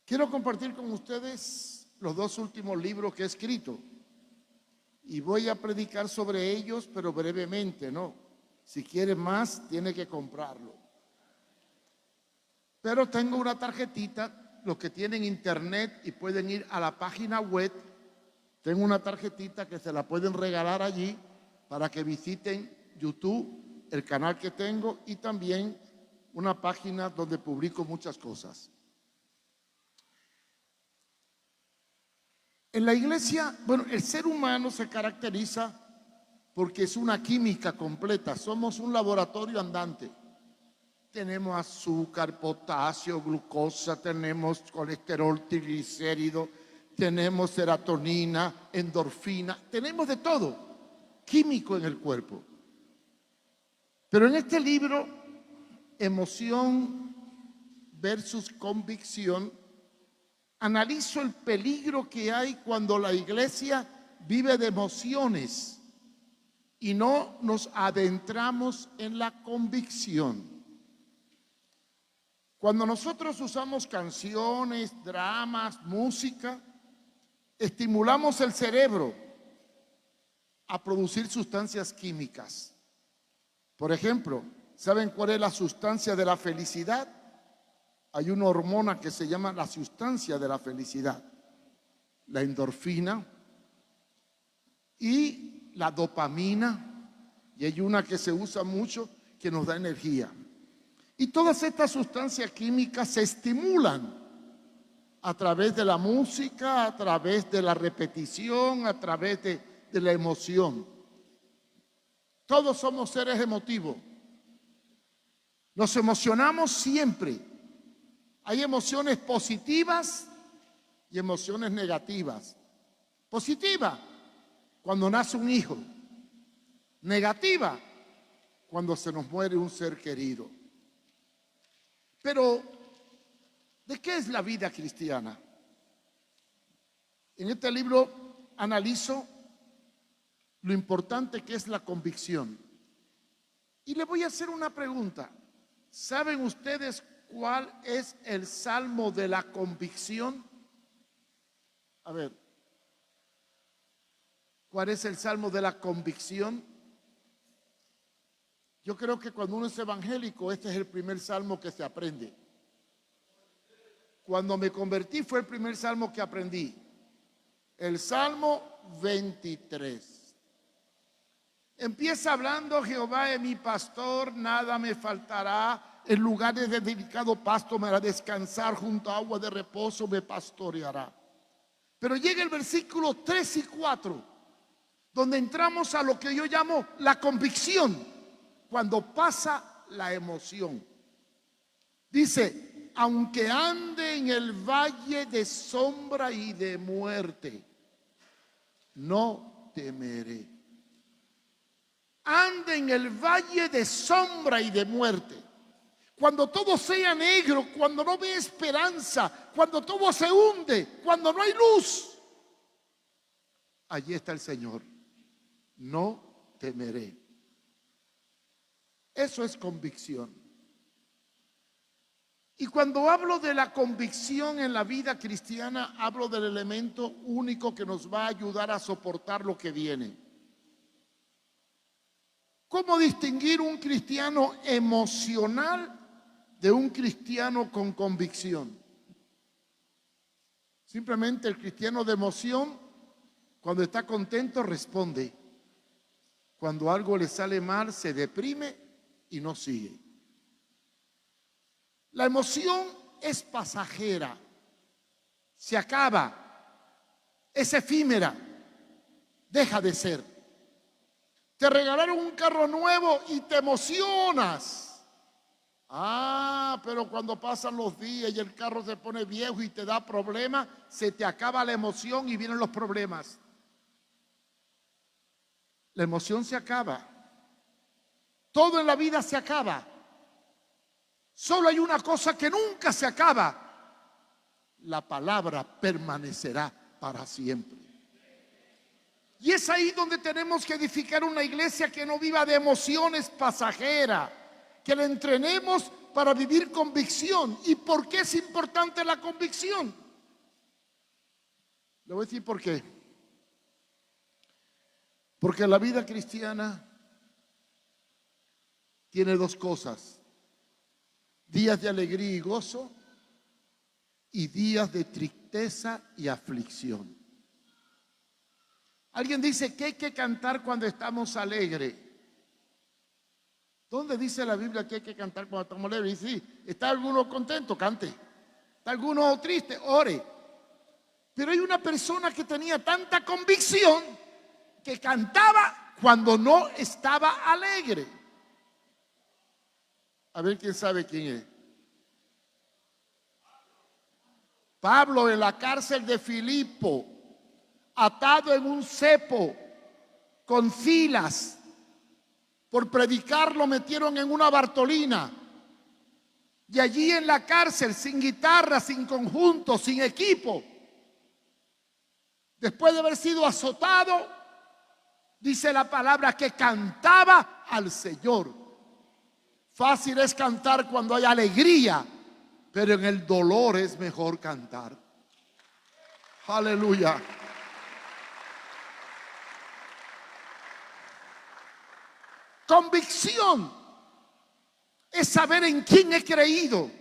Quiero compartir con ustedes los dos últimos libros que he escrito y voy a predicar sobre ellos, pero brevemente, ¿no? Si quiere más, tiene que comprarlo. Pero tengo una tarjetita, los que tienen internet y pueden ir a la página web, tengo una tarjetita que se la pueden regalar allí para que visiten YouTube, el canal que tengo, y también una página donde publico muchas cosas. En la iglesia, bueno, el ser humano se caracteriza porque es una química completa. Somos un laboratorio andante. Tenemos azúcar, potasio, glucosa, tenemos colesterol, triglicérido, tenemos serotonina, endorfina, tenemos de todo químico en el cuerpo. Pero en este libro, Emoción versus Convicción, analizo el peligro que hay cuando la iglesia vive de emociones y no nos adentramos en la convicción. Cuando nosotros usamos canciones, dramas, música, estimulamos el cerebro a producir sustancias químicas. Por ejemplo, ¿saben cuál es la sustancia de la felicidad? Hay una hormona que se llama la sustancia de la felicidad, la endorfina y la dopamina, y hay una que se usa mucho que nos da energía. Y todas estas sustancias químicas se estimulan a través de la música, a través de la repetición, a través de la emoción. Todos somos seres emotivos. Nos emocionamos siempre. Hay emociones positivas y emociones negativas. Positiva, cuando nace un hijo. Negativa, cuando se nos muere un ser querido. Pero, ¿de qué es la vida cristiana? En este libro analizo lo importante que es la convicción. Y le voy a hacer una pregunta. ¿Saben ustedes cuál es el salmo de la convicción? A ver, ¿cuál es el salmo de la convicción? Yo creo que cuando uno es evangélico, este es el primer salmo que se aprende. Cuando me convertí fue el primer salmo que aprendí. El Salmo 23. Empieza hablando: Jehová es mi pastor, nada me faltará. En lugares de delicado pasto me hará descansar, junto a agua de reposo me pastoreará. Pero llega el versículo 3 y 4, donde entramos a lo que yo llamo la convicción, cuando pasa la emoción. Dice: aunque ande en el valle de sombra y de muerte, no temeré. Ande en el valle de sombra y de muerte. Cuando todo sea negro, cuando no ve esperanza, cuando todo se hunde, cuando no hay luz, allí está el Señor. No temeré. Eso es convicción. Y cuando hablo de la convicción en la vida cristiana, hablo del elemento único que nos va a ayudar a soportar lo que viene. ¿Cómo distinguir un cristiano emocional de un cristiano con convicción? Simplemente el cristiano de emoción, cuando está contento, responde. Cuando algo le sale mal, se deprime y no sigue. La emoción es pasajera, se acaba, es efímera, deja de ser. Te regalaron un carro nuevo y te emocionas. Pero cuando pasan los días y el carro se pone viejo y te da problemas, se te acaba la emoción y vienen los problemas. La emoción se acaba. Todo en la vida se acaba. Solo hay una cosa que nunca se acaba: la palabra permanecerá para siempre. Y es ahí donde tenemos que edificar una iglesia que no viva de emociones pasajeras, que le entrenemos para vivir convicción. ¿Y por qué es importante la convicción? Le voy a decir por qué. Porque la vida cristiana tiene dos cosas: días de alegría y gozo y días de tristeza y aflicción. Alguien dice que hay que cantar cuando estamos alegres. ¿Dónde dice la Biblia que hay que cantar cuando estamos alegres? Y sí, ¿está alguno contento? Cante. ¿Está alguno triste? Ore. Pero hay una persona que tenía tanta convicción que cantaba cuando no estaba alegre. A ver quién sabe quién es. Pablo, en la cárcel de Filipo, atado en un cepo con Silas. Por predicar lo metieron en una Bartolina. Y allí en la cárcel, sin guitarra, sin conjunto, sin equipo, después de haber sido azotado, dice la palabra que cantaba al Señor. Fácil es cantar cuando hay alegría, pero en el dolor es mejor cantar. Aleluya. Convicción es saber en quién he creído.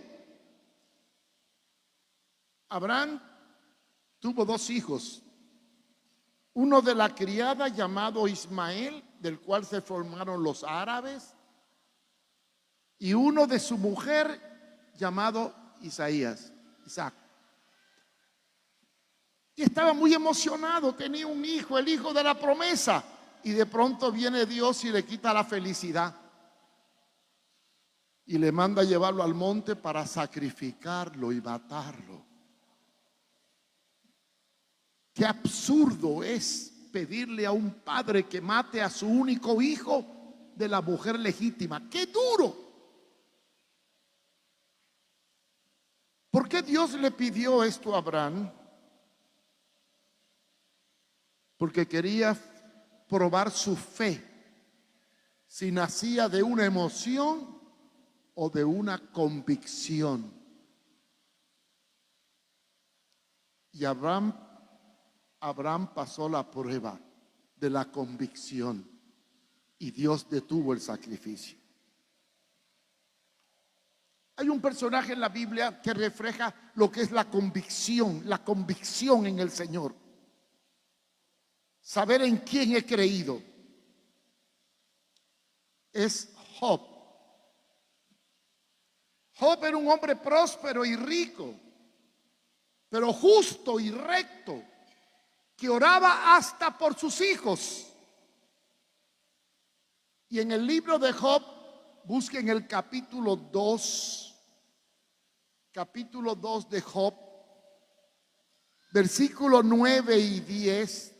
Abraham tuvo dos hijos. Uno de la criada llamado Ismael, del cual se formaron los árabes, y uno de su mujer llamado Isaac. Y estaba muy emocionado, tenía un hijo, el hijo de la promesa, y de pronto viene Dios y le quita la felicidad y le manda a llevarlo al monte para sacrificarlo y matarlo. Qué absurdo es pedirle a un padre que mate a su único hijo de la mujer legítima. ¡Qué duro! ¿Por qué Dios le pidió esto a Abraham? Porque quería probar su fe, si nacía de una emoción o de una convicción. Y Abraham pasó la prueba de la convicción y Dios detuvo el sacrificio. Hay un personaje en la Biblia que refleja lo que es la convicción en el Señor. Saber en quién he creído. Es Job. Job era un hombre próspero y rico, pero justo y recto, que oraba hasta por sus hijos. Y en el libro de Job, busquen el capítulo 2 de Job, versículo 9 y 10.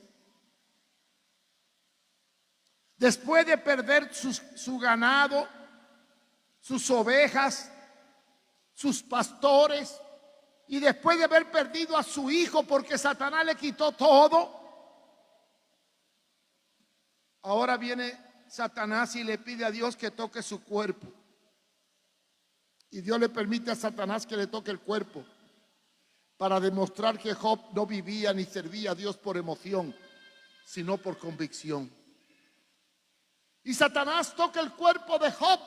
Después de perder su ganado, sus ovejas, sus pastores, y después de haber perdido a su hijo porque Satanás le quitó todo, ahora viene Satanás y le pide a Dios que toque su cuerpo. Y Dios le permite a Satanás que le toque el cuerpo para demostrar que Job no vivía ni servía a Dios por emoción, sino por convicción. Y Satanás toca el cuerpo de Job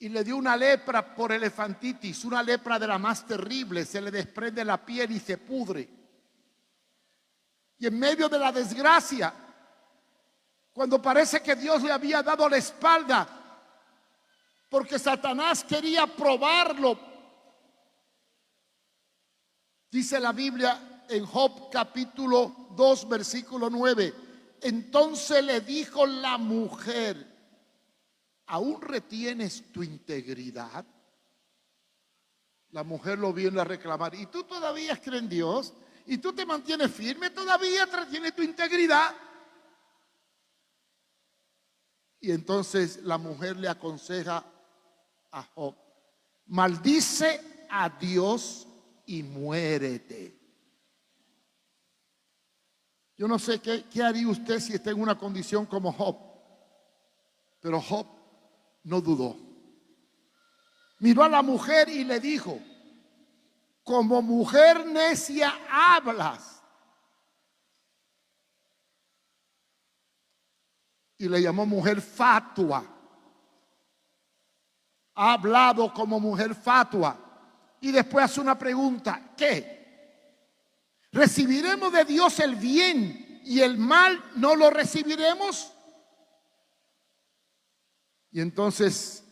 y le dio una lepra por elefantitis, una lepra de la más terrible. Se le desprende la piel y se pudre. Y en medio de la desgracia, cuando parece que Dios le había dado la espalda, porque Satanás quería probarlo, dice la Biblia en Job capítulo 2 versículo 9, entonces le dijo la mujer, ¿aún retienes tu integridad? La mujer lo vino a reclamar, ¿y tú todavía crees en Dios? ¿Y tú te mantienes firme? ¿Todavía retienes tu integridad? Y entonces la mujer le aconseja a Job, maldice a Dios y muérete. Yo no sé qué haría usted si está en una condición como Job, pero Job no dudó. Miró a la mujer y le dijo: como mujer necia hablas. Y le llamó mujer fatua. Ha hablado como mujer fatua. Y después hace una pregunta: ¿qué? ¿Recibiremos de Dios el bien y el mal no lo recibiremos? Y entonces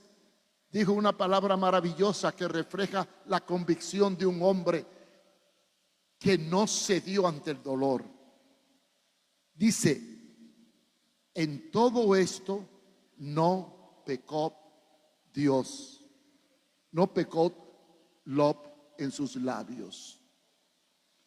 dijo una palabra maravillosa que refleja la convicción de un hombre que no cedió ante el dolor. Dice: en todo esto no pecó Dios, no pecó Lot en sus labios.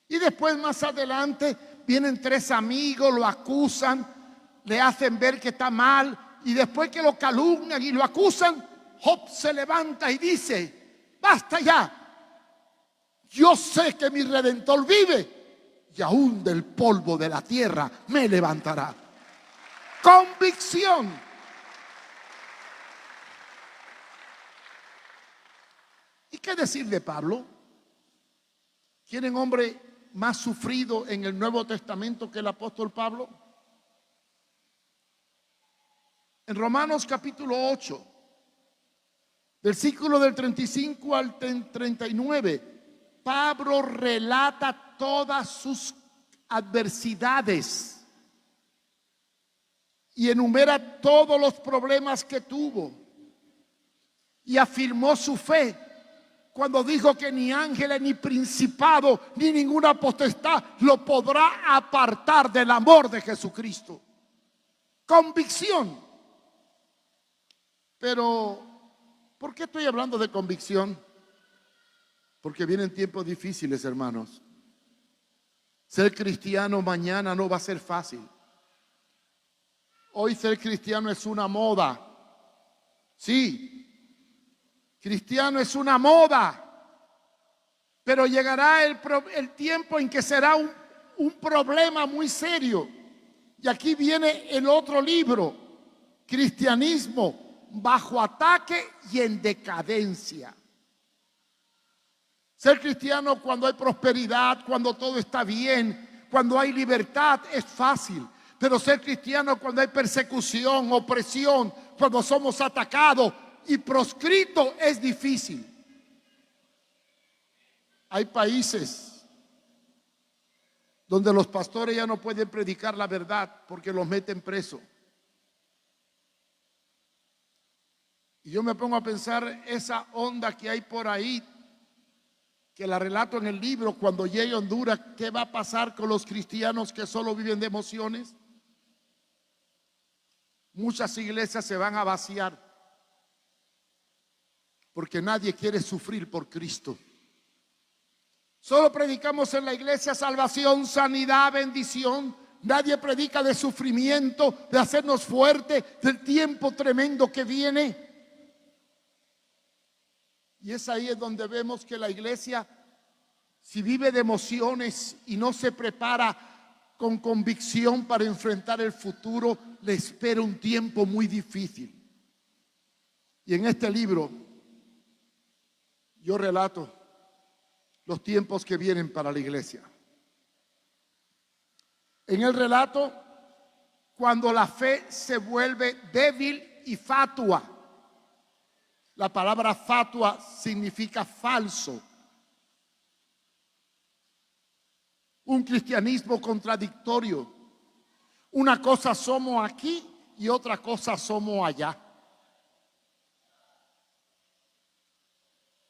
Y después, más adelante, vienen tres amigos, lo acusan, le hacen ver que está mal, y después que lo calumnian y lo acusan, Job se levanta y dice: basta ya, yo sé que mi Redentor vive y aún del polvo de la tierra me levantará. Convicción. ¿Y qué decir de Pablo? ¿Quieren hombre más sufrido en el Nuevo Testamento que el apóstol Pablo? En Romanos capítulo 8, versículo del 35 al 39, Pablo relata todas sus adversidades y enumera todos los problemas que tuvo, y afirmó su fe cuando dijo que ni ángeles, ni principado, ni ninguna potestad lo podrá apartar del amor de Jesucristo. Convicción. Pero, ¿por qué estoy hablando de convicción? Porque vienen tiempos difíciles, hermanos. Ser cristiano mañana no va a ser fácil. Hoy ser cristiano es una moda. Sí, cristiano es una moda. Pero llegará el tiempo en que será un problema muy serio. Y aquí viene el otro libro: Cristianismo bajo ataque y en decadencia. Ser cristiano cuando hay prosperidad, cuando todo está bien, cuando hay libertad, es fácil. Pero ser cristiano cuando hay persecución, opresión, cuando somos atacados y proscritos, es difícil. Hay países donde los pastores ya no pueden predicar la verdad porque los meten preso. Y yo me pongo a pensar esa onda que hay por ahí, que la relato en el libro: cuando llegue a Honduras, ¿qué va a pasar con los cristianos que solo viven de emociones? Muchas iglesias se van a vaciar porque nadie quiere sufrir por Cristo. Solo predicamos en la iglesia salvación, sanidad, bendición. Nadie predica de sufrimiento, de hacernos fuertes, del tiempo tremendo que viene. Y es ahí es donde vemos que la iglesia, si vive de emociones y no se prepara con convicción para enfrentar el futuro, le espera un tiempo muy difícil. Y en este libro yo relato los tiempos que vienen para la iglesia. En el relato, cuando la fe se vuelve débil y fatua. La palabra fatua significa falso. Un cristianismo contradictorio. Una cosa somos aquí y otra cosa somos allá.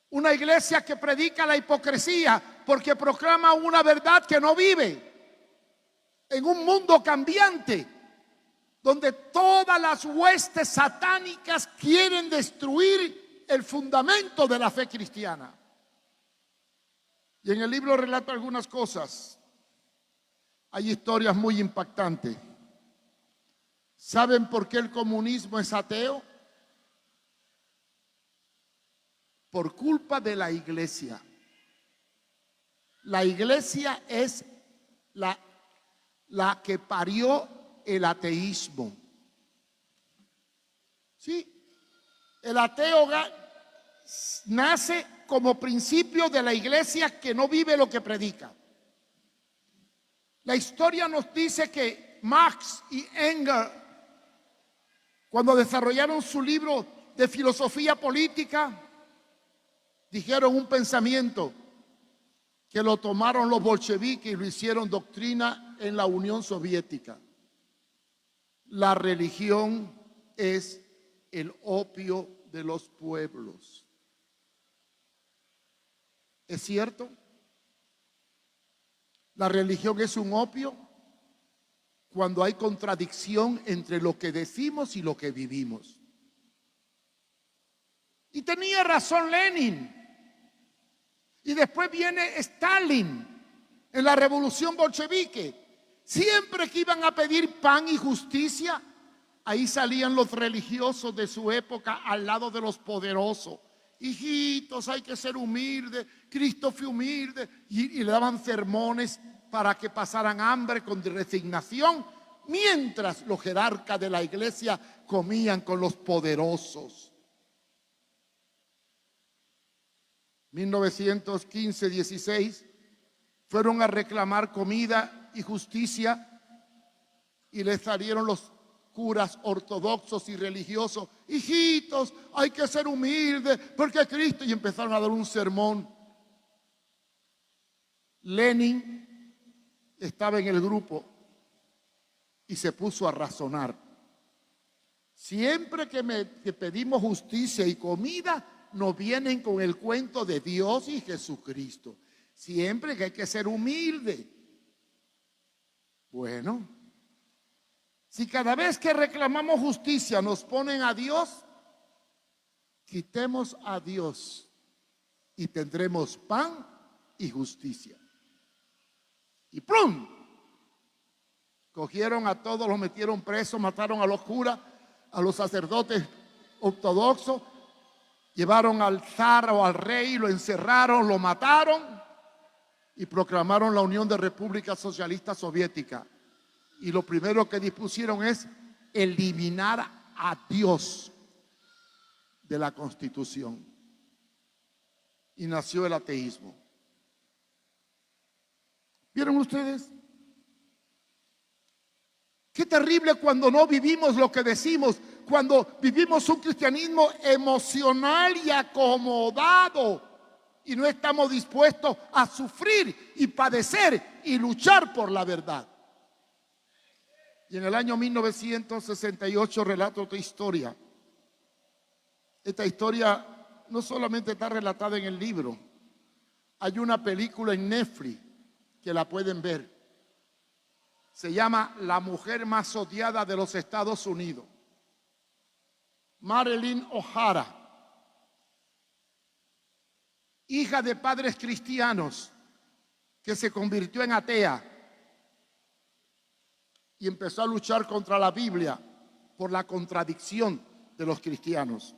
Una iglesia que predica la hipocresía porque proclama una verdad que no vive. En un mundo cambiante, donde todas las huestes satánicas quieren destruir el fundamento de la fe cristiana. Y en el libro relato algunas cosas. Hay historias muy impactantes. ¿Saben por qué el comunismo es ateo? Por culpa de la iglesia. La iglesia es la que parió el ateísmo. Sí. El ateo nace como principio de la iglesia que no vive lo que predica. La historia nos dice que Marx y Engels, cuando desarrollaron su libro de filosofía política, dijeron un pensamiento que lo tomaron los bolcheviques y lo hicieron doctrina en la Unión Soviética. La religión es el opio de los pueblos. ¿Es cierto? La religión es un opio cuando hay contradicción entre lo que decimos y lo que vivimos. Y tenía razón Lenin. Y después viene Stalin en la revolución bolchevique. Siempre que iban a pedir pan y justicia, ahí salían los religiosos de su época al lado de los poderosos. Hijitos, hay que ser humildes, Cristo fue humilde. Y le daban sermones para que pasaran hambre con resignación, mientras los jerarcas de la iglesia comían con los poderosos. 1915-16 fueron a reclamar comida y justicia y les salieron los curas ortodoxos y religiosos. Hijitos, hay que ser humildes porque Cristo, y empezaron a dar un sermón. Lenin estaba en el grupo y se puso a razonar. Siempre que pedimos justicia y comida, nos vienen con el cuento de Dios y Jesucristo. Siempre que hay que ser humilde. Bueno, si cada vez que reclamamos justicia nos ponen a Dios, quitemos a Dios y tendremos pan y justicia. Y ¡plum! Cogieron a todos, los metieron presos, mataron a los curas, a los sacerdotes ortodoxos, llevaron al zar o al rey, lo encerraron, lo mataron y proclamaron la Unión de Repúblicas Socialistas Soviéticas. Y lo primero que dispusieron es eliminar a Dios de la Constitución. Y nació el ateísmo. ¿Vieron ustedes? Qué terrible cuando no vivimos lo que decimos, cuando vivimos un cristianismo emocional y acomodado y no estamos dispuestos a sufrir y padecer y luchar por la verdad. Y en el año 1968 relato otra historia. Esta historia no solamente está relatada en el libro, hay una película en Netflix que la pueden ver. Se llama La mujer más odiada de los Estados Unidos. Marilyn O'Hara, hija de padres cristianos que se convirtió en atea y empezó a luchar contra la Biblia por la contradicción de los cristianos.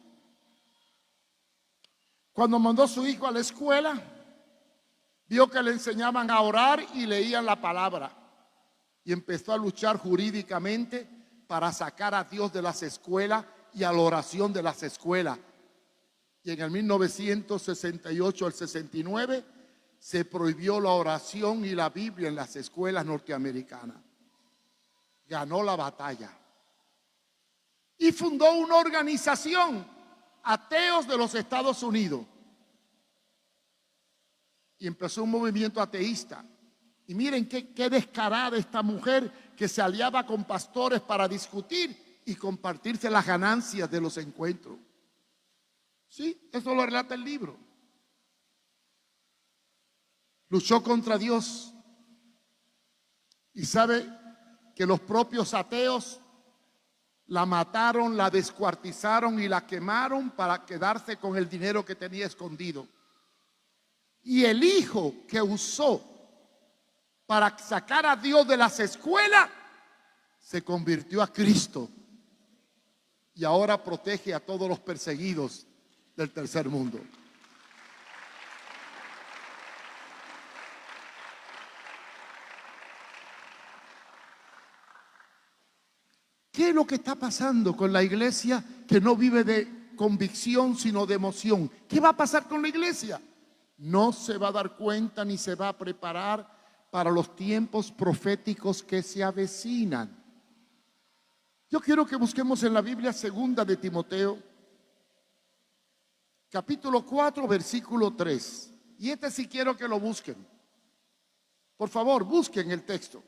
Cuando mandó a su hijo a la escuela, vio que le enseñaban a orar y leían la palabra. Y empezó a luchar jurídicamente para sacar a Dios de las escuelas y a la oración de las escuelas. Y en el 1968 al 69 se prohibió la oración y la Biblia en las escuelas norteamericanas. Ganó la batalla. Y fundó una organización, Ateos de los Estados Unidos. Y empezó un movimiento ateísta. Y miren qué descarada esta mujer que se aliaba con pastores para discutir y compartirse las ganancias de los encuentros. Sí, eso lo relata el libro. Luchó contra Dios. Y sabe que los propios ateos la mataron, la descuartizaron y la quemaron para quedarse con el dinero que tenía escondido. Y el hijo que usó para sacar a Dios de las escuelas, se convirtió a Cristo y ahora protege a todos los perseguidos del tercer mundo. ¿Qué es lo que está pasando con la iglesia que no vive de convicción, sino de emoción. ¿Qué va a pasar con la iglesia? No se va a dar cuenta ni se va a preparar para los tiempos proféticos que se avecinan. Yo quiero que busquemos en la Biblia segunda de Timoteo, capítulo 4, versículo 3. Y este sí quiero que lo busquen. Por favor, busquen el texto.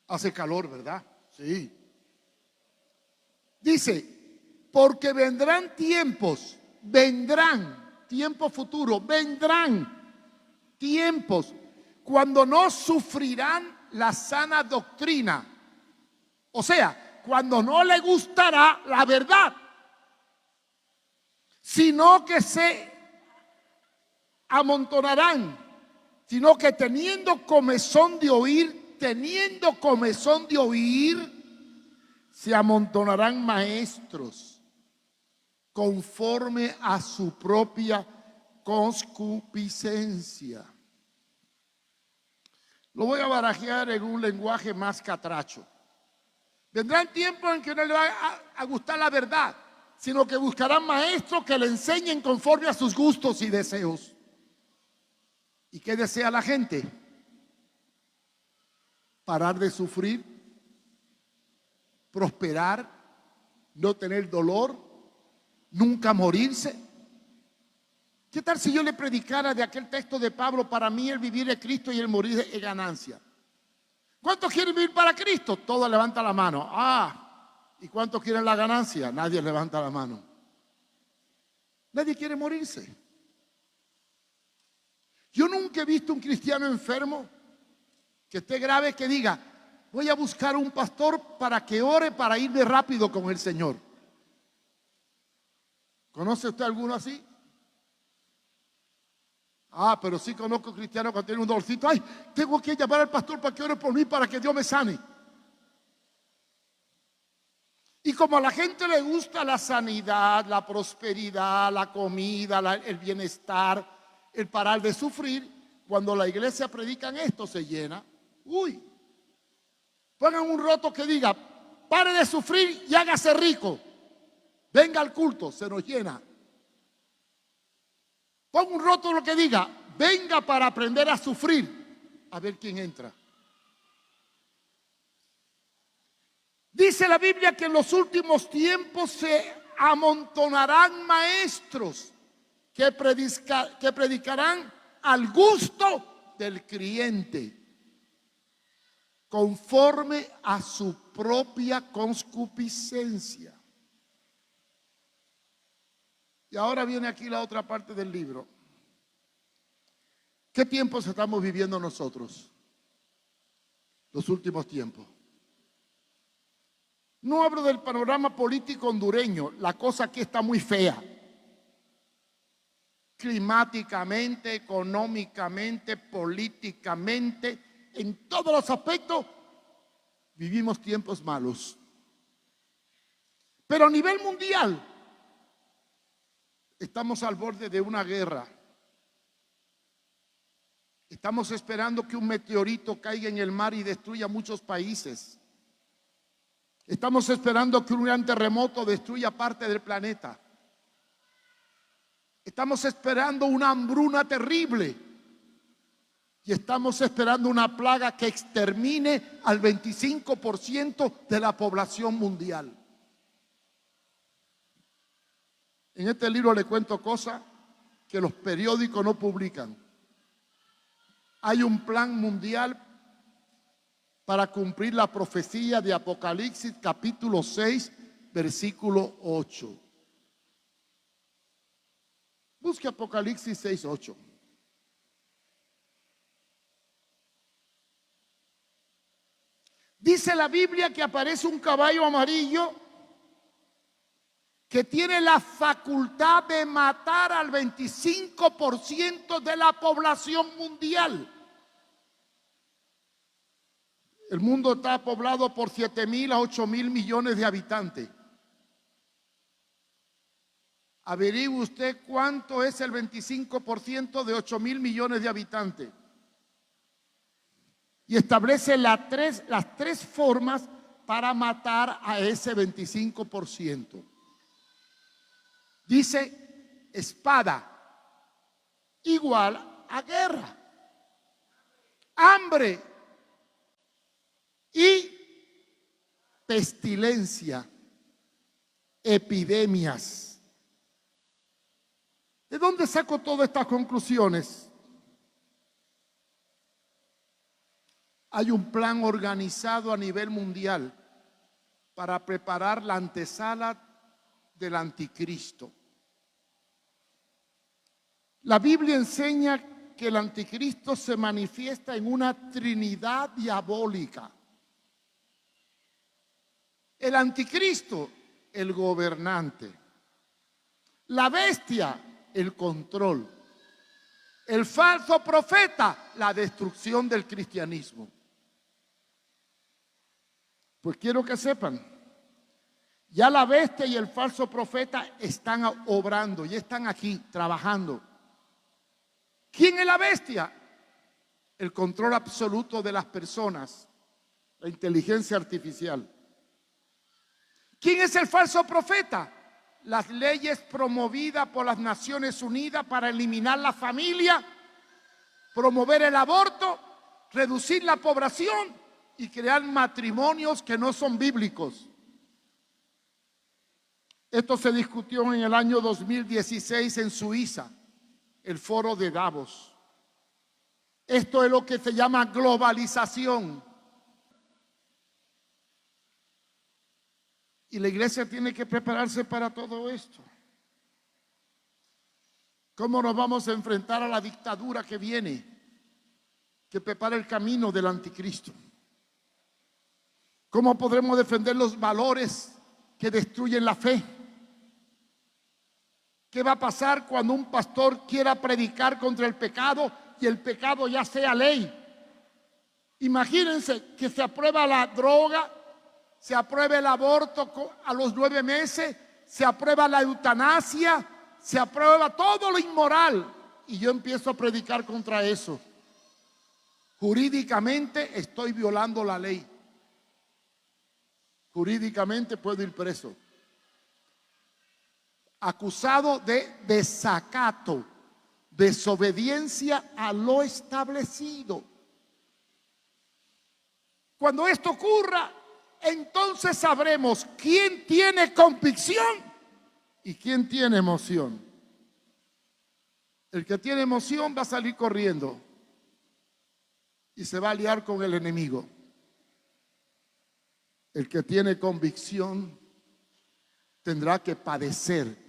Hace calor, ¿verdad? Sí. Dice, porque tiempo futuro, vendrán tiempos cuando no sufrirán la sana doctrina. O sea, cuando no le gustará la verdad, sino que se amontonarán, sino que teniendo comezón de oír, se amontonarán maestros conforme a su propia concupiscencia. Lo voy a barajear en un lenguaje más catracho. Vendrán tiempos en que no le va a gustar la verdad, sino que buscarán maestros que le enseñen conforme a sus gustos y deseos. ¿Y qué desea la gente? Parar de sufrir, prosperar, no tener dolor, nunca morirse. ¿Qué tal si yo le predicara de aquel texto de Pablo: para mí el vivir es Cristo y el morir es ganancia? ¿Cuántos quieren vivir para Cristo? Todos levantan la mano. ¿Y cuántos quieren la ganancia? Nadie levanta la mano. Nadie quiere morirse. Yo nunca he visto un cristiano enfermo que esté grave que diga: voy a buscar un pastor para que ore para irme rápido con el Señor. ¿Conoce usted alguno así? Pero sí conozco cristianos que tienen un dolorcito. Tengo que llamar al pastor para que ore por mí para que Dios me sane. Y como a la gente le gusta la sanidad, la prosperidad, la comida, el bienestar, el parar de sufrir, cuando la iglesia predican esto se llena. Pongan un roto que diga: pare de sufrir y hágase rico. Venga al culto, se nos llena. Pon un rótulo que diga: venga para aprender a sufrir. A ver quién entra. Dice la Biblia que en los últimos tiempos se amontonarán maestros que predicarán al gusto del creyente, conforme a su propia concupiscencia. Y ahora viene aquí la otra parte del libro. ¿Qué tiempos estamos viviendo nosotros? Los últimos tiempos. No hablo del panorama político hondureño. La cosa aquí está muy fea. Climáticamente, económicamente, políticamente, en todos los aspectos vivimos tiempos malos. Pero a nivel mundial estamos al borde de una guerra. Estamos esperando que un meteorito caiga en el mar y destruya muchos países. Estamos esperando que un gran terremoto destruya parte del planeta. Estamos esperando una hambruna terrible. Y estamos esperando una plaga que extermine al 25% de la población mundial. En este libro le cuento cosas que los periódicos no publican. Hay un plan mundial para cumplir la profecía de Apocalipsis capítulo 6, versículo 8. Busque Apocalipsis 6, 8. Dice la Biblia que aparece un caballo amarillo que tiene la facultad de matar al 25% de la población mundial. El mundo está poblado por 7,000 a 8,000 millones de habitantes. Averigüe usted cuánto es el 25% de 8.000 millones de habitantes. Y establece las tres formas para matar a ese 25%. Dice, espada igual a guerra, hambre y pestilencia, epidemias. ¿De dónde saco todas estas conclusiones? Hay un plan organizado a nivel mundial para preparar la antesala del anticristo. La Biblia enseña que el anticristo se manifiesta en una trinidad diabólica. El anticristo, el gobernante. La bestia, el control. El falso profeta, la destrucción del cristianismo. Pues quiero que sepan, ya la bestia y el falso profeta están obrando, ya están aquí trabajando. ¿Quién es la bestia? El control absoluto de las personas, la inteligencia artificial. ¿Quién es el falso profeta? Las leyes promovidas por las Naciones Unidas para eliminar la familia, promover el aborto, reducir la población y crear matrimonios que no son bíblicos. Esto se discutió en el año 2016 en Suiza, el foro de Davos. Esto es lo que se llama globalización. Y la iglesia tiene que prepararse para todo esto. ¿Cómo nos vamos a enfrentar a la dictadura que viene, que prepara el camino del anticristo? ¿Cómo podremos defender los valores que destruyen la fe? ¿Qué va a pasar cuando un pastor quiera predicar contra el pecado y el pecado ya sea ley? Imagínense que se aprueba la droga, se aprueba el aborto a los 9 meses, se aprueba la eutanasia, se aprueba todo lo inmoral y yo empiezo a predicar contra eso. Jurídicamente estoy violando la ley. Jurídicamente puedo ir preso. Acusado de desacato, desobediencia a lo establecido. Cuando esto ocurra, entonces sabremos quién tiene convicción y quién tiene emoción. El que tiene emoción va a salir corriendo y se va a aliar con el enemigo. El que tiene convicción tendrá que padecer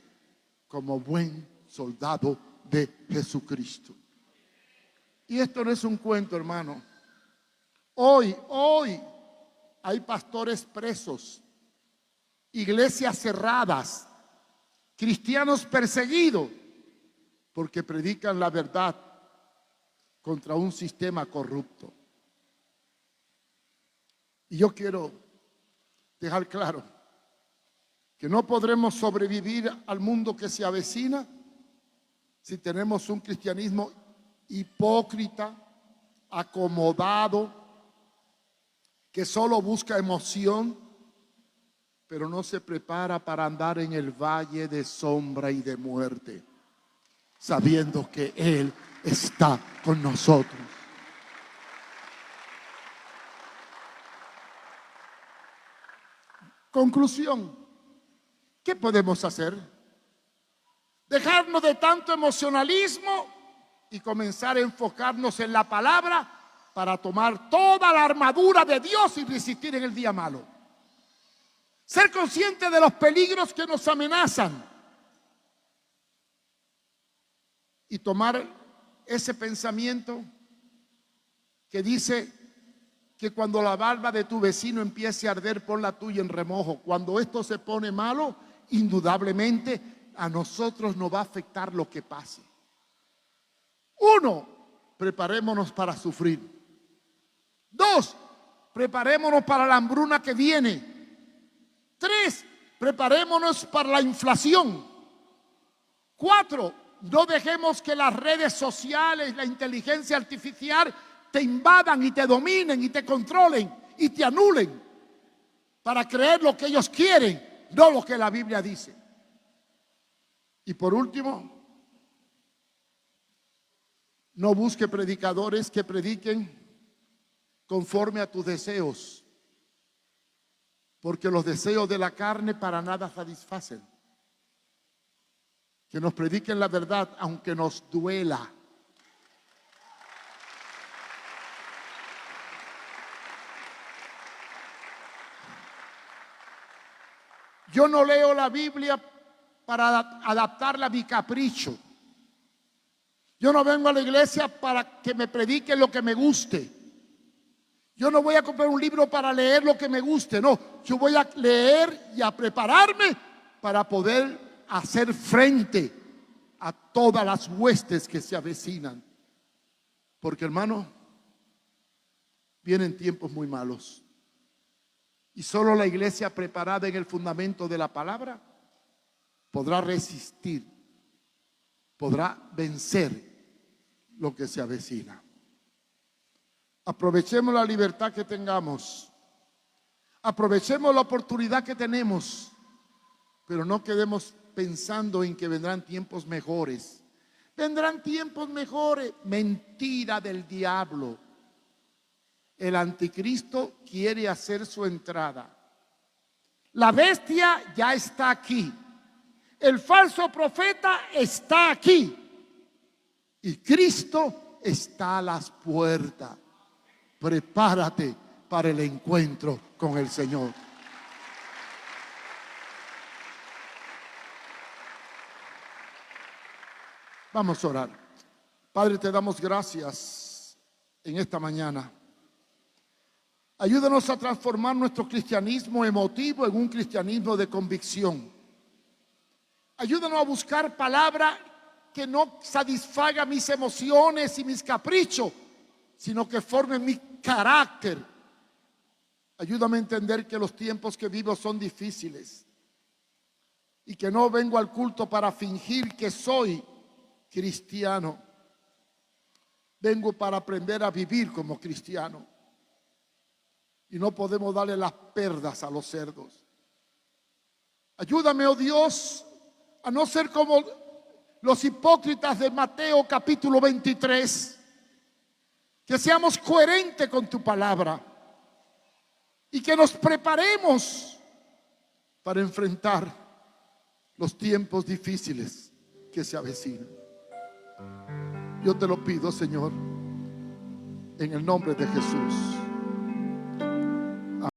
como buen soldado de Jesucristo. Y esto no es un cuento, hermano. Hoy hay pastores presos, iglesias cerradas, cristianos perseguidos porque predican la verdad contra un sistema corrupto. Y yo quiero dejar claro que no podremos sobrevivir al mundo que se avecina si tenemos un cristianismo hipócrita, acomodado, que solo busca emoción, pero no se prepara para andar en el valle de sombra y de muerte, sabiendo que Él está con nosotros. Conclusión, ¿qué podemos hacer? Dejarnos de tanto emocionalismo y comenzar a enfocarnos en la palabra para tomar toda la armadura de Dios y resistir en el día malo. Ser consciente de los peligros que nos amenazan y tomar ese pensamiento que dice que cuando la barba de tu vecino empiece a arder, pon la tuya en remojo. Cuando esto se pone malo, indudablemente a nosotros nos va a afectar lo que pase. 1, preparémonos para sufrir. 2, preparémonos para la hambruna que viene. 3, preparémonos para la inflación. 4, no dejemos que las redes sociales, la inteligencia artificial te invadan y te dominen y te controlen y te anulen para creer lo que ellos quieren, no lo que la Biblia dice. Y por último, no busque predicadores que prediquen conforme a tus deseos, porque los deseos de la carne para nada satisfacen. Que nos prediquen la verdad aunque nos duela. Yo no leo la Biblia para adaptarla a mi capricho. Yo no vengo a la iglesia para que me prediquen lo que me guste. Yo no voy a comprar un libro para leer lo que me guste. No, yo voy a leer y a prepararme para poder hacer frente a todas las huestes que se avecinan. Porque, hermano, vienen tiempos muy malos. Y solo la iglesia preparada en el fundamento de la palabra podrá resistir, podrá vencer lo que se avecina. Aprovechemos la libertad que tengamos. Aprovechemos la oportunidad que tenemos. Pero no quedemos pensando en que vendrán tiempos mejores. Vendrán tiempos mejores. Mentira del diablo. El anticristo quiere hacer su entrada. La bestia ya está aquí. El falso profeta está aquí. Y Cristo está a las puertas. Prepárate para el encuentro con el Señor. Vamos a orar. Padre, te damos gracias en esta mañana. Ayúdanos a transformar nuestro cristianismo emotivo en un cristianismo de convicción. Ayúdanos a buscar palabra que no satisfaga mis emociones y mis caprichos, sino que formen mi carácter. Ayúdame a entender que los tiempos que vivo son difíciles y que no vengo al culto para fingir que soy cristiano. Vengo para aprender a vivir como cristiano. Y no podemos darle las perdas a los cerdos. Ayúdame, oh Dios, a no ser como los hipócritas de Mateo capítulo 23. Que seamos coherentes con tu palabra. Y que nos preparemos para enfrentar los tiempos difíciles que se avecinan. Yo te lo pido, Señor, en el nombre de Jesús.